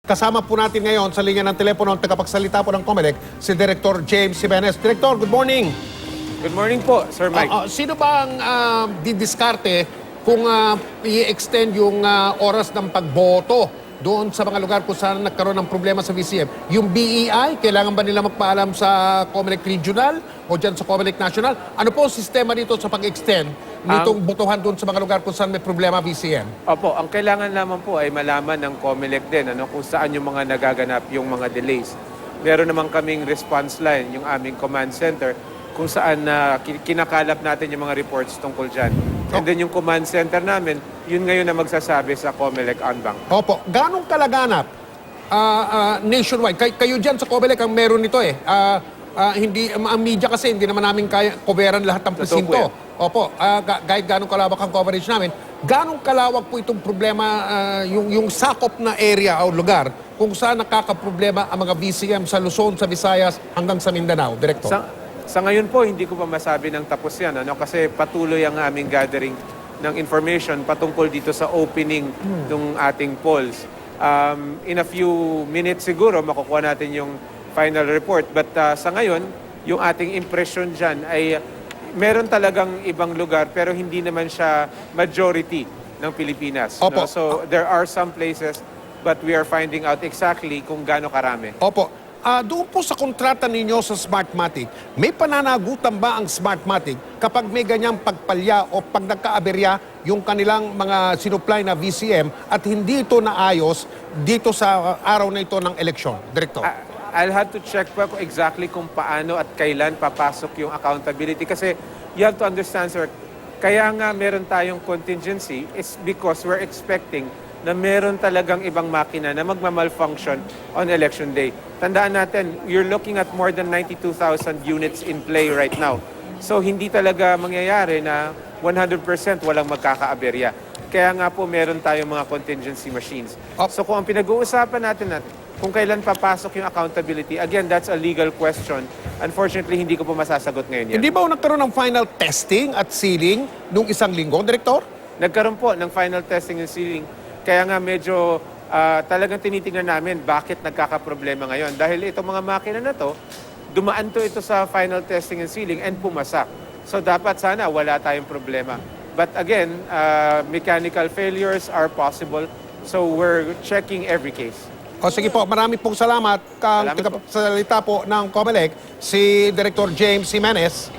Kasama po natin ngayon sa linya ng telepono ang tagapagsalita po ng COMELEC, si Director James Jimenez. Director, good morning. Good morning po, Sir Mike. Sino ba ang didiskarte kung i-extend yung oras ng pagboto doon sa mga lugar kung saan nagkaroon ng problema sa VCM? Yung BEI, kailangan ba nila magpaalam sa COMELEC Regional o dyan sa COMELEC National? Ano po ang sistema dito sa pag-extend nitong botohan doon sa mga lugar kung saan may problema VCM? Opo, ang kailangan naman po ay malaman ng COMELEC din kung saan yung mga nagaganap yung mga delays. Meron naman kaming response line, yung aming command center, kung saan kinakalap natin yung mga reports tungkol dyan. And then yung command center namin, yun ngayon na magsasabi sa COMELEC Anbang. Opo, ganong kalaganap nationwide? Kayo dyan sa COMELEC ang meron nito eh. Hindi, ang media kasi hindi naman namin kaya coveran lahat ng presinto. Opo, kahit ganong kalawak ang coverage namin, ganong kalawak po itong problema, yung sakop na area o lugar kung saan nakakaproblema ang mga VCM sa Luzon, sa Visayas, hanggang sa Mindanao, Director? Sa ngayon po, hindi ko pa masabi ng tapos yan, kasi patuloy ang aming gathering ng information patungkol dito sa opening ng ating polls. In a few minutes siguro, makukuha natin yung final report. But sa ngayon, yung ating impression dyan ay meron talagang ibang lugar pero hindi naman siya majority ng Pilipinas. Opo. So there are some places but we are finding out exactly kung gaano karami. Opo. Doon po sa kontrata ninyo sa Smartmatic, may pananagutan ba ang Smartmatic kapag may ganyang pagpalya o pag nagkaaberya yung kanilang mga sinupply na VCM at hindi ito naayos dito sa araw na ito ng eleksyon, Director? I'll have to check po exactly kung paano at kailan papasok yung accountability. Kasi you have to understand, sir, kaya nga meron tayong contingency is because we're expecting na meron talagang ibang makina na magmamalfunction on election day. Tandaan natin, you're looking at more than 92,000 units in play right now. So hindi talaga mangyayari na 100% walang magkakaaberya. Kaya nga po meron tayong mga contingency machines. So kung ang pinag-uusapan natin kung kailan papasok yung accountability, again, that's a legal question. Unfortunately, hindi ko po masasagot ngayon yan. Hindi ba nagkaroon ng final testing at sealing nung isang linggo, Director? Nagkaroon po ng final testing and sealing. Kaya nga medyo talagang tinitingnan namin bakit nagkakaproblema ngayon. Dahil itong mga makina na to, dumaan to ito sa final testing and sealing and pumasak. So dapat sana wala tayong problema. But again, mechanical failures are possible. So we're checking every case. Sige po, marami pong salamat. Tagapagsalita po ng COMELEC, si Director James Jimenez.